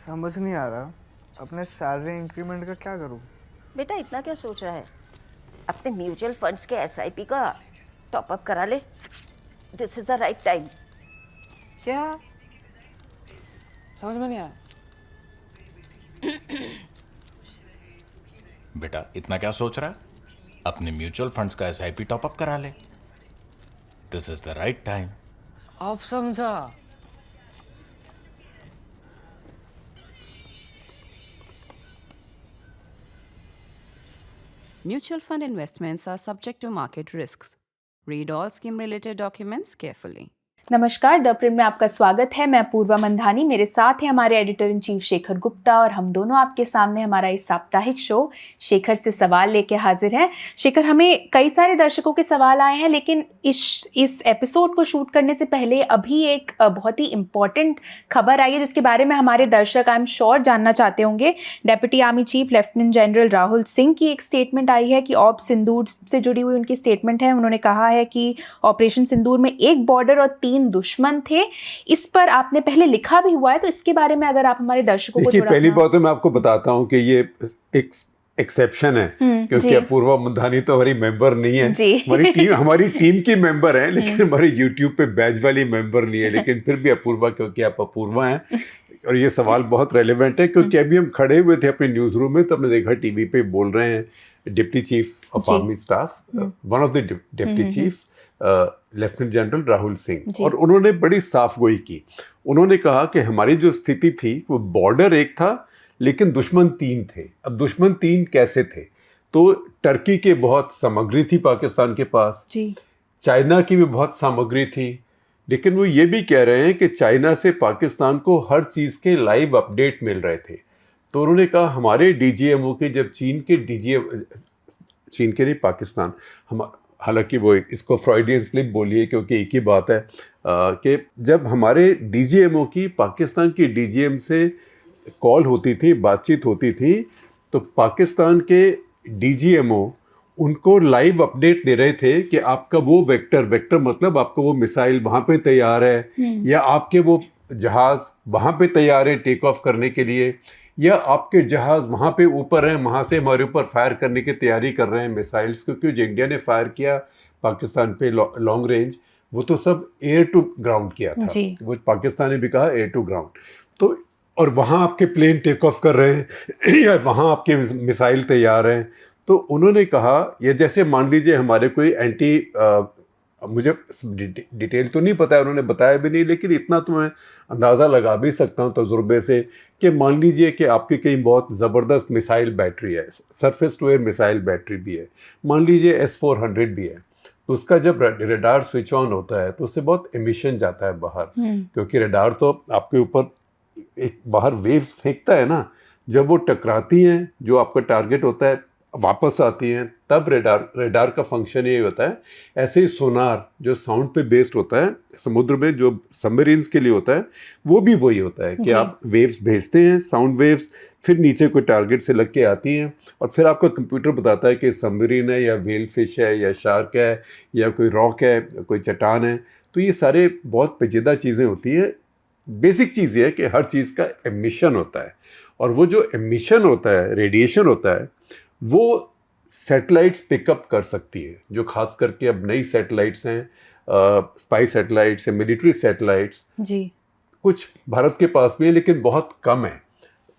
समझ नहीं आ रहा अपने सैलरी इंक्रीमेंट का क्या करूं। बेटा इतना क्या सोच रहा है? अपने म्यूचुअल फंड्स के एसआईपी का टॉप अप करा ले। This is the right time. क्या? समझ में नहीं आया। बेटा इतना क्या सोच रहा है? अपने म्यूचुअल फंड्स का एसआईपी टॉपअप करा ले। This is the right time. अब समझा। Mutual fund investments are subject to market risks. Read all scheme related documents carefully. नमस्कार, द प्रिंट में आपका स्वागत है। मैं पूर्वा मंधानी, मेरे साथ हैं हमारे editor in chief Shekhar Gupta और हम दोनों आपके सामने हमारा इस साप्ताहिक शो शेखर से सवाल लेके हाजिर हैं। शेखर, हमें कई सारे दर्शकों के सवाल आए हैं, लेकिन इस एपिसोड को शूट करने से पहले अभी एक बहुत ही इम्पॉर्टेंट खबर आई है जिसके बारे में हमारे दर्शक आई एम श्योर जानना चाहते होंगे। Deputy army chief lieutenant general Rahul Singh की एक स्टेटमेंट आई है कि ऑप सिंदूर से जुड़ी हुई उनकी स्टेटमेंट है। उन्होंने कहा है कि ऑपरेशन सिंदूर में एक बॉर्डर और 3 दुश्मन थे। इस पर आपने पहले लिखा भी हुआ है, तो इसके बारे में अगर आप हमारे दर्शकों को थोड़ा पहली बात तो मैं आपको बताता हूँ कि ये एक एक्सेप्शन है, क्योंकि अपूर्वा मंधानी तो हमारी मेंबर नहीं है। हमारी टीम की मेंबर है, लेकिन हमारे यूट्यूब पे बैच वाली मेंबर नहीं है। लेकिन फिर भी अपूर्वा, क्योंकि आप अपूर्वा हैं और ये सवाल बहुत रेलेवेंट है, क्योंकि अभी हम खड़े हुए थे अपने न्यूज़ रूम में, तो हमने देखा टीवी पे बोल रहे हैं deputy chief of army staff, one of the deputy chiefs, lieutenant general Rahul Singh, और उन्होंने बड़ी साफ गोई की। उन्होंने कहा कि हमारी जो स्थिति थी वो बॉर्डर एक था लेकिन दुश्मन 3 थे। अब दुश्मन 3 कैसे थे? तो टर्की के बहुत सामग्री थी पाकिस्तान के पास, चाइना की भी बहुत सामग्री थी, लेकिन वो ये भी कह रहे हैं कि चाइना से पाकिस्तान को हर चीज़ के लाइव अपडेट मिल रहे थे। तो उन्होंने कहा हमारे डीजीएमओ के, जब चीन के नहीं, पाकिस्तान, हम हालांकि वो इसको फ्रॉइडियन स्लिप बोलिए क्योंकि एक ही बात है, कि जब हमारे डीजीएमओ की पाकिस्तान की डीजीएम से कॉल होती थी, बातचीत होती थी, तो पाकिस्तान के डीजीएमओ उनको लाइव अपडेट दे रहे थे कि आपका वो वेक्टर मतलब आपका वो मिसाइल वहाँ पे तैयार है, या आपके वो जहाज़ वहाँ पे तैयार है टेक ऑफ करने के लिए, या आपके जहाज़ वहाँ पे ऊपर हैं, वहाँ से हमारे ऊपर फायर करने की तैयारी कर रहे हैं मिसाइल्स। क्योंकि जो इंडिया ने फायर किया पाकिस्तान पे लॉन्ग रेंज, वो तो सब एयर टू ग्राउंड किया था, वो पाकिस्तान ने भी कहा एयर टू ग्राउंड। तो और वहाँ आपके प्लेन टेक ऑफ कर रहे हैं या वहाँ आपके मिसाइल तैयार हैं। तो उन्होंने कहा, ये जैसे मान लीजिए हमारे कोई मुझे डिटेल तो नहीं पता है, उन्होंने बताया भी नहीं, लेकिन इतना तो मैं अंदाज़ा लगा भी सकता हूँ तजुर्बे से कि मान लीजिए कि आपकी कहीं बहुत ज़बरदस्त मिसाइल बैटरी है, surface to air missile battery भी है, मान लीजिए S-400 भी है, तो उसका जब रडार स्विच ऑन होता है तो उससे बहुत एमिशन जाता है बाहर, क्योंकि रडार तो आपके ऊपर एक बाहर वेव्स फेंकता है ना, जब वो टकराती हैं जो आपका टारगेट होता है वापस आती हैं, तब रेडार का फंक्शन ये होता है। ऐसे ही सोनार जो साउंड पे बेस्ड होता है, समुद्र में जो सबमरीन्स के लिए होता है, वो भी वही होता है कि आप वेव्स भेजते हैं, साउंड वेव्स, फिर नीचे कोई टारगेट से लग के आती हैं, और फिर आपका कंप्यूटर बताता है कि सबमरीन है या व्हेल फिश है या शार्क है या कोई रॉक है, कोई चट्टान है। तो ये सारे बहुत पेचीदा चीज़ें होती हैं। बेसिक चीज़ ये है कि हर चीज़ का एमिशन होता है, और वो जो एमिशन होता है, रेडिएशन होता है, वो सैटेलाइट्स पिकअप कर सकती है, जो खास करके अब नई सैटेलाइट्स हैं, स्पाई सैटेलाइट्स हैं, मिलिट्री सैटेलाइट्स कुछ भारत के पास भी है, लेकिन बहुत कम है,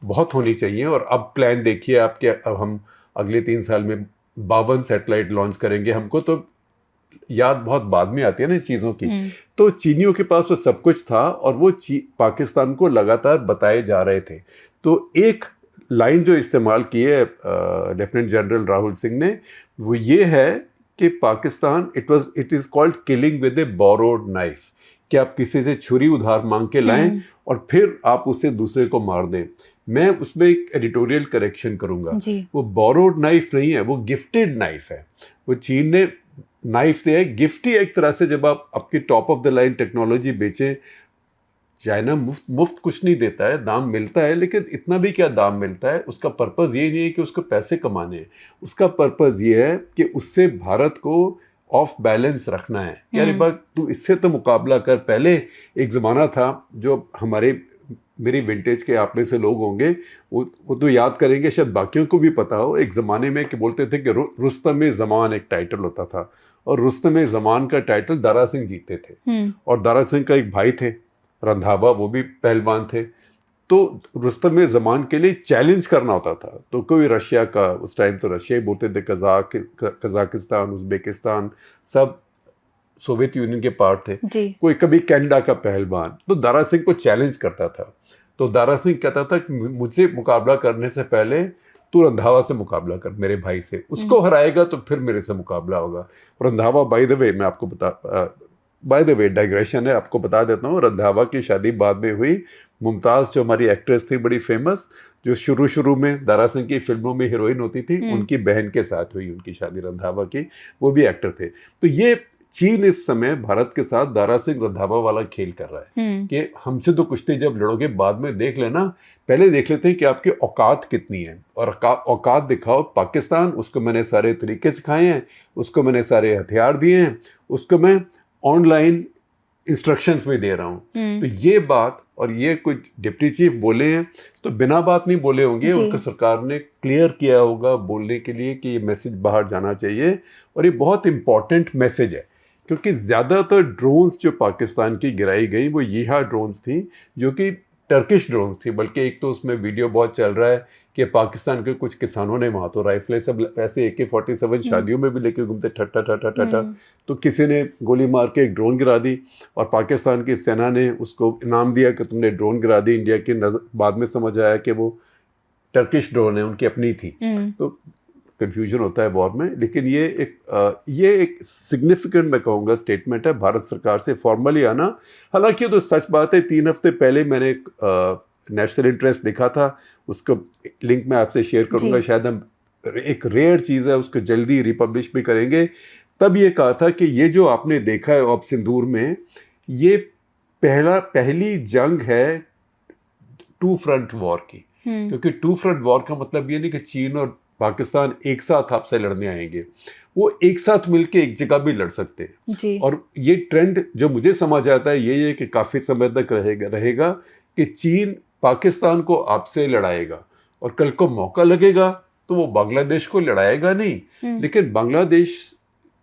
बहुत होनी चाहिए। और अब प्लान देखिए आपके, अब हम अगले 3 साल में 52 सैटेलाइट लॉन्च करेंगे। हमको तो याद बहुत बाद में आती है ना चीज़ों की। तो चीनियों के पास तो सब कुछ था, और वो पाकिस्तान को लगातार बताए जा रहे थे। तो एक लाइन जो इस्तेमाल की है लेफ्टिनेंट जनरल राहुल सिंह ने, वो ये है कि Pakistan, it is called killing with A borrowed knife, कि आप किसी से छुरी उधार मांग के लाएं और फिर आप उससे दूसरे को मार दें। मैं उसमें एक एडिटोरियल करेक्शन करूंगा, वो बोरोड नाइफ नहीं है, वो गिफ्टेड नाइफ है। वो चीन ने नाइफ दिया है, गिफ्ट ही एक तरह से। जब आप आपकी top of the line technology बेचें, चाइना मुफ्त कुछ नहीं देता है, दाम मिलता है, लेकिन इतना भी क्या दाम मिलता है, उसका पर्पज़ ये नहीं है कि उसको पैसे कमाने हैं, उसका पर्पज़ ये है कि उससे भारत को ऑफ बैलेंस रखना है। यार बात, तू इससे तो मुकाबला कर। पहले एक ज़माना था जो हमारे मेरी विंटेज के आप में से लोग होंगे वो तो याद करेंगे, शायद बाकियों को भी पता हो। एक ज़माने में कि बोलते थे कि रुस्तम ज़मान एक टाइटल होता था, और रुस्तम ज़मान का टाइटल दारा सिंह जीते थे। और दारा सिंह का एक भाई थे रंधावा, वो भी पहलवान थे। तो रुस्तम ज़मान के लिए चैलेंज करना होता था, तो कोई रशिया का, उस टाइम तो रशिया ही बोलते थे, कजाकिस्तान, उज़्बेकिस्तान, सब सोवियत यूनियन के पार्ट थे जी। कोई कभी कनाडा का पहलवान, तो दारा सिंह को चैलेंज करता था। तो दारा सिंह कहता था कि मुझसे मुकाबला करने से पहले तू रंधावा से मुकाबला कर, मेरे भाई से, उसको हराएगा तो फिर मेरे से मुकाबला होगा। रंधावा, बाय द वे, मैं आपको बाय द वे डाइग्रेशन है, आपको बता देता हूँ, रंधावा की शादी बाद में हुई मुमताज़, जो हमारी एक्ट्रेस थी बड़ी फेमस, जो शुरू में दारा सिंह की फिल्मों में हीरोइन होती थी, उनकी बहन के साथ हुई उनकी शादी, रंधावा की, वो भी एक्टर थे। तो ये चीन इस समय भारत के साथ दारा सिंह रंधावा वाला खेल कर रहा है कि हमसे तो कुश्ती जब लड़ोगे बाद में देख लेना, पहले देख लेते हैं कि आपकी औकात कितनी है, और औकात दिखाओ। पाकिस्तान, उसको मैंने सारे तरीके सिखाए हैं, उसको मैंने सारे हथियार दिए हैं, उसको मैं ऑनलाइन इंस्ट्रक्शंस में दे रहा हूँ। तो ये बात, और ये कुछ डिप्टी चीफ बोले हैं तो बिना बात नहीं बोले होंगे, उनका सरकार ने क्लियर किया होगा बोलने के लिए कि ये मैसेज बाहर जाना चाहिए। और ये बहुत इंपॉर्टेंट मैसेज है, क्योंकि ज़्यादातर ड्रोन्स जो पाकिस्तान की गिराई गई वो यीहा ड्रोन्स थी, जो कि टर्किश ड्रोन्स थी। बल्कि एक तो उसमें वीडियो बहुत चल रहा है कि पाकिस्तान के कुछ किसानों ने वहाँ तो राइफलें सब ऐसे AK-47 शादियों में भी लेके घूमते, ठट्टा ठट्टा ठट्टा, तो किसी ने गोली मार के एक ड्रोन गिरा दी, और पाकिस्तान की सेना ने उसको इनाम दिया कि तुमने ड्रोन गिरा दी। इंडिया की बाद में समझ आया कि वो टर्किश ड्रोन है, उनकी अपनी थी। तो कन्फ्यूजन होता है वॉर में। लेकिन ये एक सिग्निफिकेंट, मैं कहूँगा, स्टेटमेंट है भारत सरकार से फॉर्मली आना। हालांकि ये तो सच बात है, 3 हफ्ते पहले मैंने नेशनल इंटरेस्ट लिखा था, उसका लिंक मैं आपसे शेयर करूँगा, शायद हम, एक रेयर चीज़ है, उसको जल्दी रिपब्लिश भी करेंगे। तब ये कहा था कि ये जो आपने देखा है ऑप सिंदूर में, ये पहली जंग है टू फ्रंट वॉर की। क्योंकि टू फ्रंट वॉर का मतलब ये नहीं कि चीन और पाकिस्तान एक साथ आपसे लड़ने आएंगे, वो एक साथ मिलके एक जगह भी लड़ सकते हैं जी। और ये ट्रेंड जो मुझे समझ आता है ये कि काफ़ी समय तक रहेगा कि चीन पाकिस्तान को आपसे लड़ाएगा, और कल को मौका लगेगा तो वो बांग्लादेश को लड़ाएगा नहीं, लेकिन बांग्लादेश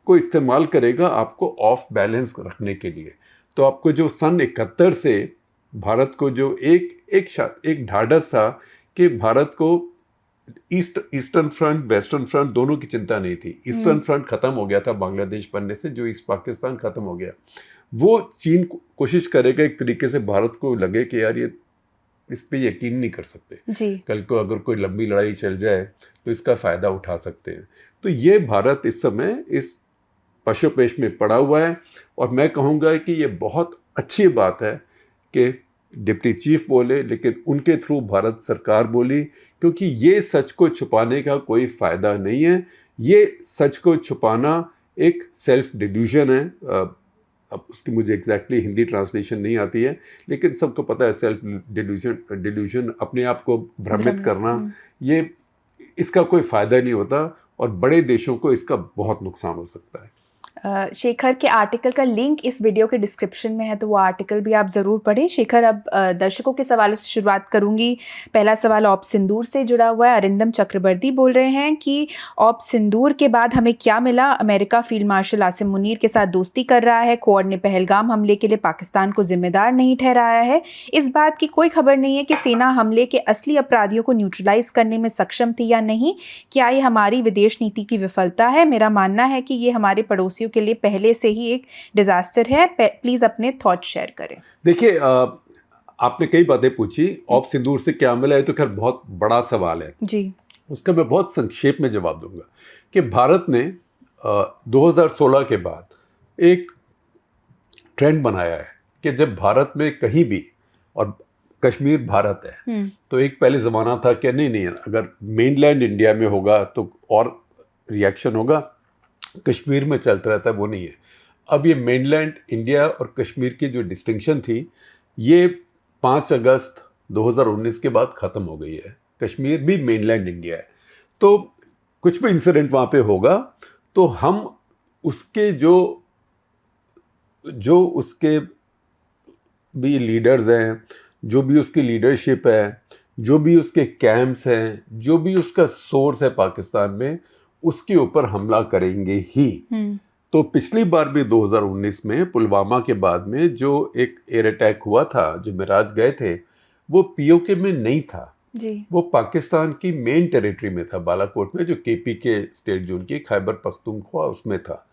को इस्तेमाल करेगा आपको ऑफ बैलेंस रखने के लिए। तो आपको जो सन 71 से भारत को जो एक ढाढ़स था कि भारत को ईस्टर्न फ्रंट, वेस्टर्न फ्रंट दोनों की चिंता नहीं थी। ईस्टर्न फ्रंट खत्म हो गया था बांग्लादेश बनने से, जो ईस्ट पाकिस्तान खत्म हो गया। वो चीन कोशिश करेगा एक तरीके से भारत को लगे कि यार ये इस पे यकीन नहीं कर सकते जी। कल को अगर कोई लंबी लड़ाई चल जाए तो इसका फ़ायदा उठा सकते हैं। तो ये भारत इस समय इस पशुपेश में पड़ा हुआ है, और मैं कहूँगा कि ये बहुत अच्छी बात है कि डिप्टी चीफ बोले, लेकिन उनके थ्रू भारत सरकार बोली, क्योंकि ये सच को छुपाने का कोई फ़ायदा नहीं है। ये सच को छुपाना एक सेल्फ डिल्यूजन है। अब उसकी मुझे एग्जैक्टली हिंदी ट्रांसलेशन नहीं आती है, लेकिन सबको पता है सेल्फ डिल्यूजन, अपने आप को भ्रमित करना, ये इसका कोई फ़ायदा नहीं होता, और बड़े देशों को इसका बहुत नुकसान हो सकता है। शेखर के आर्टिकल का लिंक इस वीडियो के डिस्क्रिप्शन में है, तो वो आर्टिकल भी आप ज़रूर पढ़ें। शेखर, अब दर्शकों के सवालों से शुरुआत करूंगी। पहला सवाल ऑप सिंदूर से जुड़ा हुआ है। अरिंदम चक्रवर्ती बोल रहे हैं कि ऑप सिंदूर के बाद हमें क्या मिला? America field marshal Asim Munir के साथ दोस्ती कर रहा है, क्वाड ने पहलगाम हमले के लिए पाकिस्तान को जिम्मेदार नहीं ठहराया है, इस बात की कोई खबर नहीं है कि सेना हमले के असली अपराधियों को न्यूट्रलाइज करने में सक्षम थी या नहीं। क्या ये हमारी विदेश नीति की विफलता है? मेरा मानना है कि ये हमारे पड़ोसियों के लिए पहले से ही एक डिजास्टर है। प्लीज अपने थॉट शेयर करें। देखिए, आपने कई बातें पूछी, ऑप सिंदूर से क्या मिला है, तो खैर बहुत बड़ा सवाल है जी। उसका मैं बहुत संक्षेप में जवाब दूंगा कि भारत ने 2016 के बाद एक ट्रेंड बनाया है कि जब भारत में कहीं भी, और कश्मीर भारत है, तो एक पहले ज़माना था कि नहीं अगर मेनलैंड इंडिया में होगा तो और रिएक्शन होगा, कश्मीर में चलता रहता है, वो नहीं है। अब ये मेनलैंड इंडिया और कश्मीर की जो डिस्टिंक्शन थी, ये 5 अगस्त 2019 के बाद ख़त्म हो गई है। कश्मीर भी मेनलैंड इंडिया है, तो कुछ भी इंसिडेंट वहाँ पे होगा तो हम उसके जो उसके भी लीडर्स हैं, जो भी उसकी लीडरशिप है, जो भी उसके कैंप्स हैं, जो भी उसका सोर्स है पाकिस्तान में, उसके ऊपर हमला करेंगे ही। तो पिछली बार भी 2019 में पुलवामा के बाद में जो एक एयर अटैक हुआ था, जो मिराज गए थे, वो पीओके में नहीं था जी। वो पाकिस्तान की मेन टेरिटरी में था, बालाकोट में, जो केपी के स्टेट जोन की खैबर पख्तूनख्वा उसमें था।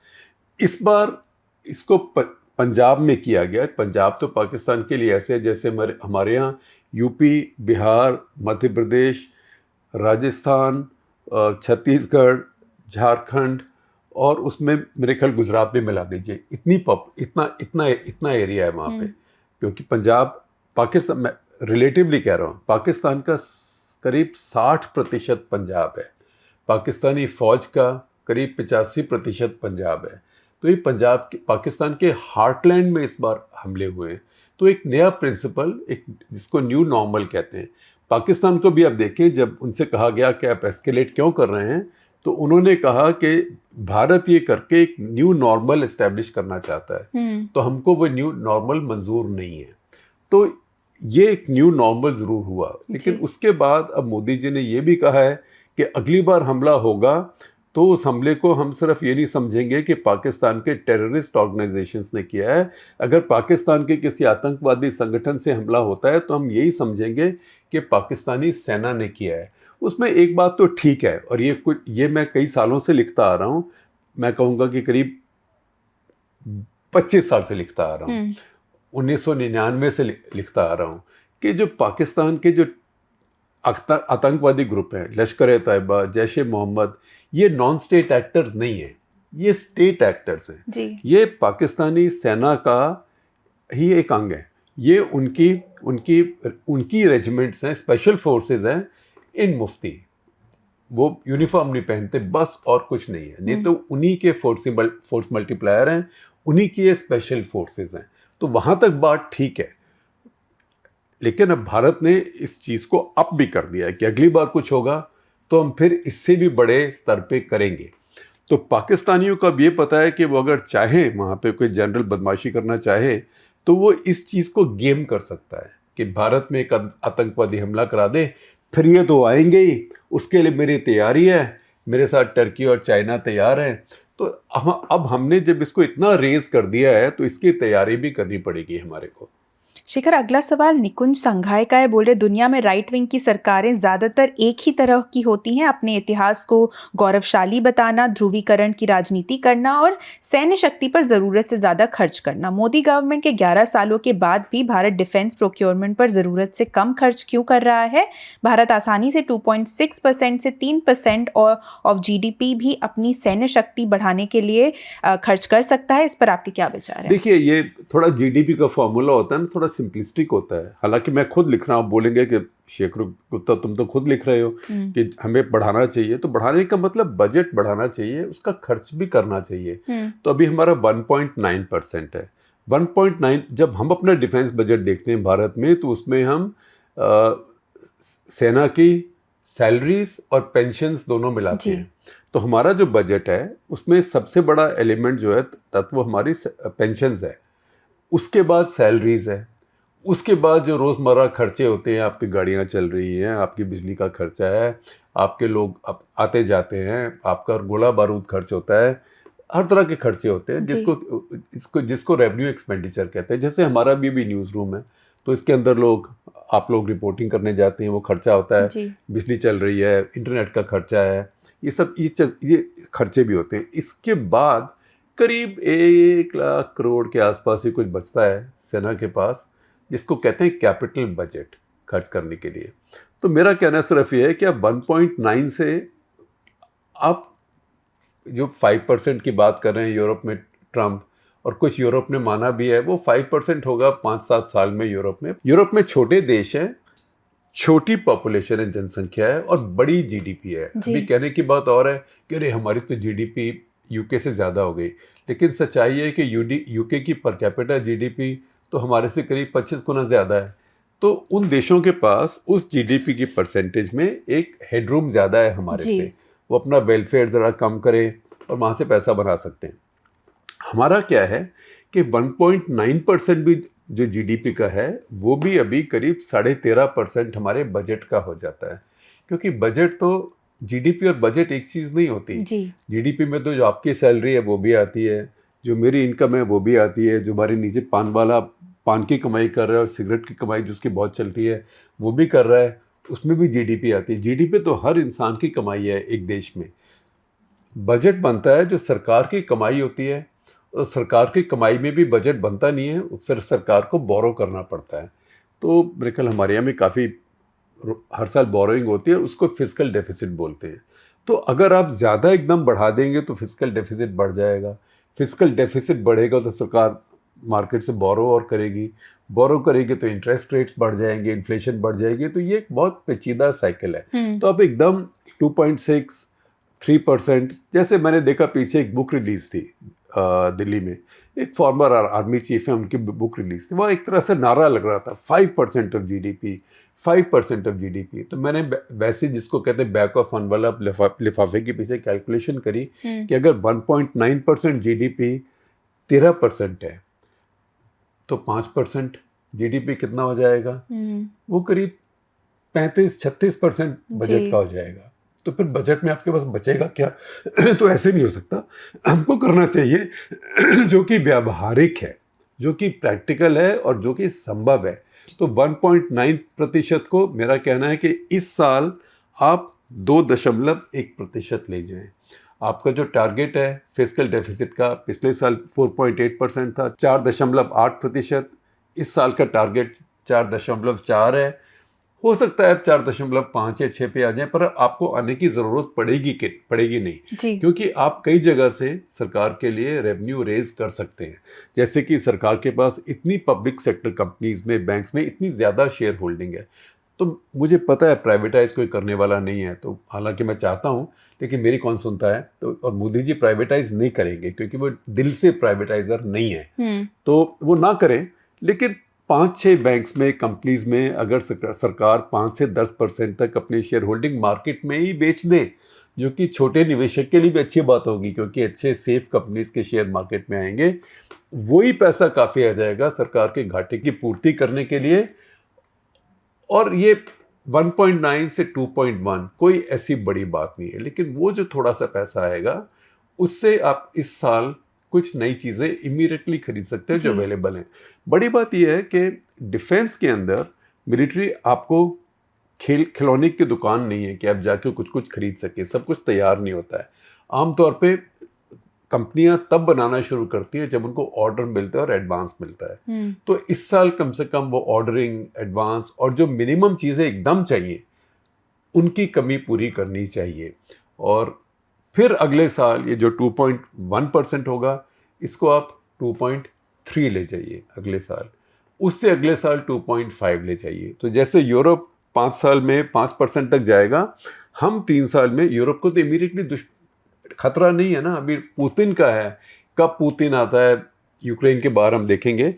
इस बार इसको पंजाब में किया गया। पंजाब तो पाकिस्तान के लिए ऐसे है जैसे हमारे यहाँ यूपी, बिहार, मध्य प्रदेश, राजस्थान, छत्तीसगढ़, झारखंड और उसमें मेरे ख्याल गुजरात भी मिला दीजिए, इतना एरिया है वहाँ पे। क्योंकि पंजाब पाकिस्तान, मैं रिलेटिवली कह रहा हूँ, पाकिस्तान का करीब 60% पंजाब है, पाकिस्तानी फ़ौज का करीब 85% पंजाब है। तो ये पंजाब के पाकिस्तान के हार्टलैंड में इस बार हमले हुए हैं। तो एक नया प्रिंसिपल, एक जिसको न्यू नॉर्मल कहते हैं, पाकिस्तान को भी आप देखें, जब उनसे कहा गया कि आप एस्केलेट क्यों कर रहे हैं, तो उन्होंने कहा कि भारत ये करके एक न्यू नॉर्मल एस्टैब्लिश करना चाहता है, तो हमको वो न्यू नॉर्मल मंजूर नहीं है। तो ये एक न्यू नॉर्मल ज़रूर हुआ, लेकिन उसके बाद अब मोदी जी ने ये भी कहा है कि अगली बार हमला होगा तो उस हमले को हम सिर्फ ये नहीं समझेंगे कि पाकिस्तान के टेररिस्ट ऑर्गेनाइजेशंस ने किया है। अगर पाकिस्तान के किसी आतंकवादी संगठन से हमला होता है तो हम यही समझेंगे कि पाकिस्तानी सेना ने किया है। उसमें एक बात तो ठीक है, और ये मैं कई सालों से लिखता आ रहा हूँ, मैं कहूँगा कि करीब 25 साल से लिखता आ रहा हूँ, 1999 से लिखता आ रहा हूँ कि जो पाकिस्तान के जो आतंकवादी ग्रुप हैं, लश्कर-ए-तैयबा, जैश-ए-मोहम्मद, ये नॉन स्टेट एक्टर्स नहीं हैं, ये स्टेट एक्टर्स हैं जी। ये पाकिस्तानी सेना का ही एक अंग है। ये उनकी रेजिमेंट्स हैं, स्पेशल फोर्सेस हैं इन मुफ्ती। वो यूनिफॉर्म नहीं पहनते बस, और कुछ नहीं है। नहीं तो उन्हीं के फोर्स मल्टीप्लायर हैं, उन्हीं की ये स्पेशल फोर्सेस हैं। तो वहाँ तक बात ठीक है। लेकिन अब भारत ने इस चीज़ को अप भी कर दिया है कि अगली बार कुछ होगा तो हम फिर इससे भी बड़े स्तर पे करेंगे। तो पाकिस्तानियों को अब ये पता है कि वो अगर चाहें, वहाँ पे कोई जनरल बदमाशी करना चाहे, तो वो इस चीज़ को गेम कर सकता है कि भारत में एक आतंकवादी हमला करा दे, फिर ये तो आएंगे ही, उसके लिए मेरी तैयारी है, मेरे साथ टर्की और चाइना तैयार हैं। तो अब हमने जब इसको इतना रेज कर दिया है तो इसकी तैयारी भी करनी पड़ेगी हमारे को। शेखर, अगला सवाल निकुंज संघाय का है। बोल रहे दुनिया में राइट विंग की सरकारें ज़्यादातर एक ही तरह की होती हैं, अपने इतिहास को गौरवशाली बताना, ध्रुवीकरण की राजनीति करना और सैन्य शक्ति पर ज़रूरत से ज़्यादा खर्च करना। मोदी गवर्नमेंट के 11 सालों के बाद भी भारत डिफेंस प्रोक्योरमेंट पर ज़रूरत से कम खर्च क्यों कर रहा है? भारत आसानी से 2.6% से 3% ऑफ GDP भी अपनी सैन्य शक्ति बढ़ाने के लिए खर्च कर सकता है। इस पर आपके क्या विचार हैं? देखिए, ये थोड़ा GDP का फॉर्मूला होता है ना, थोड़ा सिंपलिस्टिक होता है। हालांकि मैं खुद लिख रहा हूँ, बोलेंगे कि शेखर गुप्ता तुम तो खुद लिख रहे हो कि हमें बढ़ाना चाहिए, तो बढ़ाने का मतलब बजट बढ़ाना चाहिए, उसका खर्च भी करना चाहिए। तो अभी हमारा 1.9% है। 1.9 जब हम अपना डिफेंस बजट देखते हैं भारत में, तो उसमें हम सेना की सैलरीज और पेंशन्स दोनों मिलाते हैं। तो हमारा जो बजट है उसमें सबसे बड़ा एलिमेंट जो है तत्व हमारी पेंशन्स है, उसके बाद सैलरीज है, उसके बाद जो रोज़मर्रा खर्चे होते हैं, आपकी गाड़ियाँ चल रही हैं, आपकी बिजली का खर्चा है, आपके लोग आते जाते हैं, आपका गोला बारूद खर्च होता है, हर तरह के खर्चे होते हैं जिसको रेवेन्यू एक्सपेंडिचर कहते हैं। जैसे हमारा भी न्यूज़ रूम है, तो इसके अंदर आप लोग रिपोर्टिंग करने जाते हैं, वो खर्चा होता है, बिजली चल रही है, इंटरनेट का खर्चा है, ये खर्चे भी होते हैं। इसके बाद करीब 1 लाख करोड़ के आसपास ही कुछ बचता है सेना के पास, जिसको कहते हैं कैपिटल बजट खर्च करने के लिए। तो मेरा कहना सिर्फ ये है कि आप 1.9 से आप जो 5% की बात कर रहे हैं यूरोप में ट्रम्प, और कुछ यूरोप ने माना भी है, वो 5% होगा 5-7 साल में यूरोप में छोटे देश हैं, छोटी पॉपुलेशन है, जनसंख्या है, और बड़ी GDP है। अभी कहने की बात और है कि अरे हमारी तो GDP UK से ज़्यादा हो गई, लेकिन सच्चाई है कि UK की पर कैपिटा GDP तो हमारे से करीब 25 गुना ज़्यादा है। तो उन देशों के पास उस GDP की परसेंटेज में एक हेडरूम ज़्यादा है हमारे से, वो अपना वेलफेयर ज़रा कम करें और वहाँ से पैसा बना सकते हैं। हमारा क्या है कि 1.9% भी जो जीडीपी का है वो भी अभी करीब 13.5% हमारे बजट का हो जाता है, क्योंकि बजट तो जीडीपी और बजट एक चीज़ नहीं होती। जीडीपी में तो जो आपकी सैलरी है वो भी आती है, जो मेरी इनकम है वो भी आती है, जो हमारे नीचे पान वाला पान की कमाई कर रहा है और सिगरेट की कमाई जिसकी बहुत चलती है वो भी कर रहा है, उसमें भी जीडीपी आती है। जीडीपी तो हर इंसान की कमाई है एक देश में। बजट बनता है जो सरकार की कमाई होती है, और सरकार की कमाई में भी बजट बनता नहीं है, फिर सरकार को बोरो करना पड़ता है। तो मेरे ख्याल हमारे यहाँ में काफ़ी हर साल बोरोइंग होती है, उसको फिस्कल डेफिसिट बोलते हैं। तो अगर आप ज़्यादा एकदम बढ़ा देंगे तो फिस्कल डेफिसिट बढ़ जाएगा, फिस्कल डेफिसिट बढ़ेगा तो सरकार मार्केट से बोरो और करेगी, बोरो करेगी तो इंटरेस्ट रेट्स बढ़ जाएंगे, इन्फ्लेशन बढ़ जाएगी। तो ये एक बहुत पेचीदा साइकिल है। तो अब एकदम 2.6 3%, जैसे मैंने देखा पीछे एक बुक रिलीज थी दिल्ली में, एक फॉर्मर आर्मी चीफ है, उनकी बुक रिलीज थी, वहाँ एक तरह से नारा लग रहा था 5% ऑफ जीडीपी, 5% ऑफ जीडीपी। तो मैंने वैसे जिसको कहते हैं बैक ऑफ एनवलप लिफाफे के पीछे कैलकुलेशन करी कि अगर 1.9% जीडीपी 13% है तो 5% जीडीपी कितना हो जाएगा? वो करीब 35-36% बजट का हो जाएगा। तो फिर बजट में आपके पास बचेगा क्या? तो ऐसे नहीं हो सकता। हमको करना चाहिए जो कि व्यावहारिक है, जो कि प्रैक्टिकल है और जो कि संभव है। तो 1.9% को मेरा कहना है कि इस साल आप 2.1% ले जाएं। आपका जो टारगेट है फिस्कल डेफिसिट का, पिछले साल 4.8% था, 4.8%। इस साल का टारगेट 4.4 है। हो सकता है 4.5 या 6 पे आ जाए, पर आपको आने की ज़रूरत पड़ेगी नहीं, क्योंकि आप कई जगह से सरकार के लिए रेवेन्यू रेज कर सकते हैं। जैसे कि सरकार के पास इतनी पब्लिक सेक्टर कंपनीज में, बैंक्स में इतनी ज़्यादा शेयर होल्डिंग है। तो मुझे पता है प्राइवेटाइज कोई करने वाला नहीं है, तो हालांकि मैं चाहता हूँ, लेकिन मेरी कौन सुनता है। तो और मोदी जी प्राइवेटाइज नहीं करेंगे क्योंकि वो दिल से प्राइवेटाइजर नहीं है, तो वो ना करें। लेकिन 5-6 बैंक्स में, कंपनीज में अगर सरकार 5 से 10% तक अपनी शेयर होल्डिंग मार्केट में ही बेच दें, जो कि छोटे निवेशक के लिए भी अच्छी बात होगी, क्योंकि अच्छे सेफ कंपनीज के शेयर मार्केट में आएंगे, वही पैसा काफ़ी आ जाएगा सरकार के घाटे की पूर्ति करने के लिए। और ये 1.9 से 2.1 कोई ऐसी बड़ी बात नहीं है, लेकिन वो जो थोड़ा सा पैसा आएगा उससे आप इस साल कुछ नई चीज़ें इमीडिएटली खरीद सकते हैं जो अवेलेबल हैं। बड़ी बात यह है कि डिफेंस के अंदर मिलिट्री आपको खिलौने की दुकान नहीं है कि आप जाके कुछ खरीद सके, सब कुछ तैयार नहीं होता है। आमतौर पे कंपनियां तब बनाना शुरू करती है जब उनको ऑर्डर मिलता है और एडवांस मिलता है। तो इस साल कम से कम वो ऑर्डरिंग, एडवांस और जो मिनिमम चीज़ें एकदम चाहिए उनकी कमी पूरी करनी चाहिए। और फिर अगले साल ये जो 2.1% होगा, इसको आप 2.3 ले जाइए अगले साल, उससे अगले साल 2.5 ले जाइए। तो जैसे यूरोप 5 साल में 5% तक जाएगा, हम 3 साल में, यूरोप को तो इमीडिएटली खतरा नहीं है ना, अभी पुतिन का है, कब पुतिन आता है यूक्रेन के बाहर हम देखेंगे,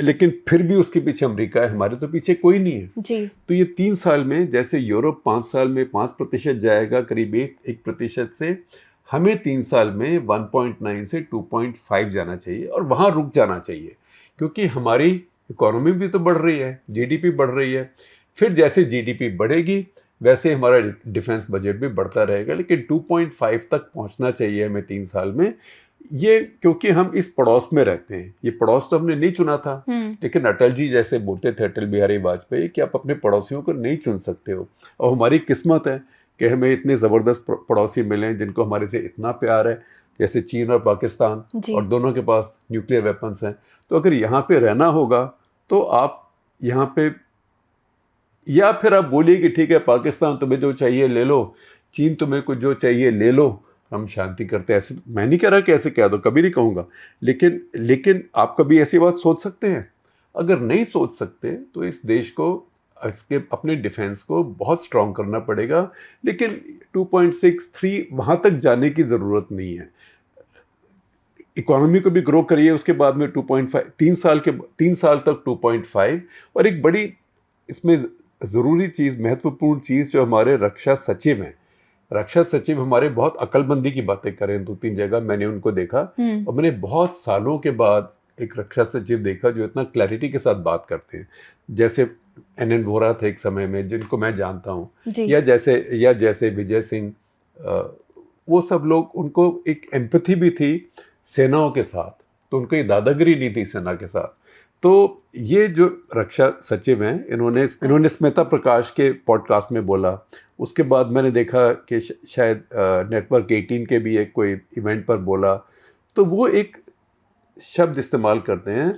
लेकिन फिर भी उसके पीछे अमेरिका है, हमारे तो पीछे कोई नहीं है जी। तो ये 3 साल में जैसे यूरोप 5 साल में 5% जाएगा करीब 1% से, हमें 3 साल में 1.9 से 2.5 जाना चाहिए और वहाँ रुक जाना चाहिए, क्योंकि हमारी इकोनॉमी भी तो बढ़ रही है, जीडीपी बढ़ रही है। फिर जैसे जीडीपी बढ़ेगी वैसे हमारा डिफेंस बजट भी बढ़ता रहेगा, लेकिन 2.5 तक पहुँचना चाहिए हमें 3 साल में। ये क्योंकि हम इस पड़ोस में रहते हैं, ये पड़ोस तो हमने नहीं चुना था, लेकिन अटल जी जैसे बोलते थे, अटल बिहारी वाजपेयी, कि आप अपने पड़ोसियों को नहीं चुन सकते हो। और हमारी किस्मत है कि हमें इतने ज़बरदस्त पड़ोसी मिले हैं जिनको हमारे से इतना प्यार है, जैसे चीन और पाकिस्तान, और दोनों के पास न्यूक्लियर वेपन्स हैं। तो अगर यहाँ पे रहना होगा तो आप यहाँ पे, या फिर आप बोलिए कि ठीक है पाकिस्तान तुम्हें जो चाहिए ले लो, चीन तुम्हें कुछ जो चाहिए ले लो, हम शांति करते हैं। ऐसे मैं नहीं कह रहा कि ऐसे कह दो, कभी नहीं कहूँगा, लेकिन आप कभी ऐसी बात सोच सकते हैं? अगर नहीं सोच सकते तो इस देश को, इसके अपने डिफेंस को बहुत स्ट्रॉन्ग करना पड़ेगा। लेकिन 2.63 वहाँ तक जाने की ज़रूरत नहीं है। इकोनॉमी को भी ग्रो करिए, उसके बाद में 2.5, 3 साल तक 2.5। और एक बड़ी इसमें ज़रूरी चीज़, महत्वपूर्ण चीज़, जो हमारे रक्षा सचिव हैं, रक्षा सचिव हमारे बहुत अक्लमंदी की बातें करें। 2-3 जगह मैंने उनको देखा और मैंने बहुत सालों के बाद एक रक्षा सचिव देखा जो इतना क्लैरिटी के साथ बात करते हैं, जैसे NN वोहरा थे एक समय में जिनको मैं जानता हूँ, या जैसे विजय सिंह, वो सब लोग, उनको एक एम्पैथी भी थी सेनाओं के साथ, तो उनको ये दादागिरी नहीं थी सेना के साथ। तो ये जो रक्षा सचिव हैं, इन्होंने स्मिता प्रकाश के पॉडकास्ट में बोला। उसके बाद मैंने देखा कि शायद नेटवर्क 18 के भी एक कोई इवेंट पर बोला, तो वो एक शब्द इस्तेमाल करते हैं,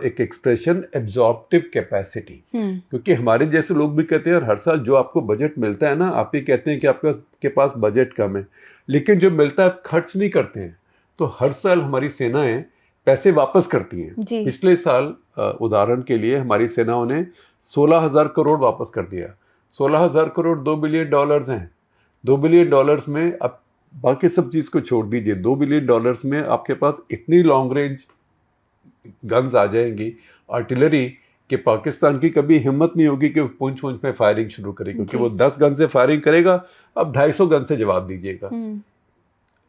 एक एक्सप्रेशन, एब्जॉर्प्टिव कैपेसिटी। क्योंकि हमारे जैसे लोग भी कहते हैं यार हर साल जो आपको बजट मिलता है ना, आप ही कहते हैं कि आपके पास बजट कम है, लेकिन जो मिलता है आप खर्च नहीं करते हैं। तो हर साल हमारी सेनाएं पैसे वापस करती हैं। पिछले साल उदाहरण के लिए हमारी सेनाओं ने 16,000 करोड़ वापस कर दिया। 16,000 करोड़ $2 बिलियन हैं। $2 बिलियन में अब बाकी सब चीज़ को छोड़ दीजिए, $2 बिलियन में आपके पास इतनी लॉन्ग रेंज गन्स आ जाएंगी, आर्टिलरी, कि पाकिस्तान की कभी हिम्मत नहीं होगी कि वो पूंछ में फायरिंग शुरू करे, क्योंकि वो 10 गन से फायरिंग करेगा, अब 250 गन से जवाब दीजिएगा।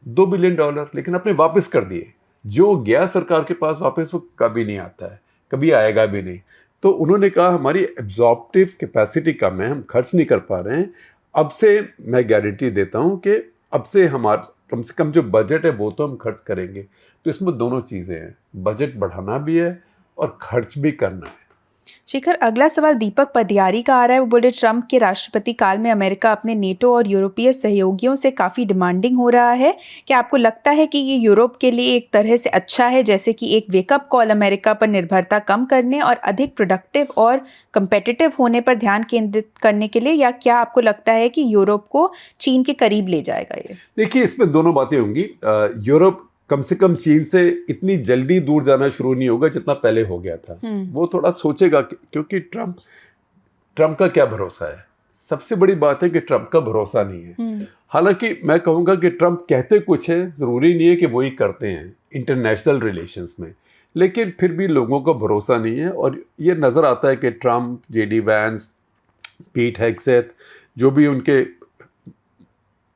$2 बिलियन, लेकिन आपने वापस कर दिए। जो गया सरकार के पास वापस वो कभी नहीं आता है, कभी आएगा भी नहीं। तो उन्होंने कहा हमारी एब्जॉर्प्टिव कैपेसिटी कम है, हम खर्च नहीं कर पा रहे हैं। अब से मैं गारंटी देता हूं कि अब से हमारा कम से कम जो बजट है वो तो हम खर्च करेंगे। तो इसमें दोनों चीज़ें हैं, बजट बढ़ाना भी है और खर्च भी करना है। शेखर, अगला सवाल दीपक पदियारी का आ रहा है। वो बोले ट्रंप के राष्ट्रपति काल में अमेरिका अपने नेटो और यूरोपीय सहयोगियों से काफ़ी डिमांडिंग हो रहा है। क्या आपको लगता है कि ये यूरोप के लिए एक तरह से अच्छा है, जैसे कि एक वेकअप कॉल अमेरिका पर निर्भरता कम करने और अधिक प्रोडक्टिव और कंपेटिटिव होने पर ध्यान केंद्रित करने के लिए, या क्या आपको लगता है कि यूरोप को चीन के करीब ले जाएगा ये? देखिए, इसमें दोनों बातें होंगी। यूरोप कम से कम चीन से इतनी जल्दी दूर जाना शुरू नहीं होगा जितना पहले हो गया था। वो थोड़ा सोचेगा, क्योंकि ट्रंप का क्या भरोसा है। सबसे बड़ी बात है कि ट्रंप का भरोसा नहीं है। हालांकि मैं कहूँगा कि ट्रंप कहते कुछ है, ज़रूरी नहीं है कि वही करते हैं इंटरनेशनल रिलेशंस में, लेकिन फिर भी लोगों का भरोसा नहीं है। और ये नज़र आता है कि Trump, JD Vance, Pete Hegseth, जो भी उनके,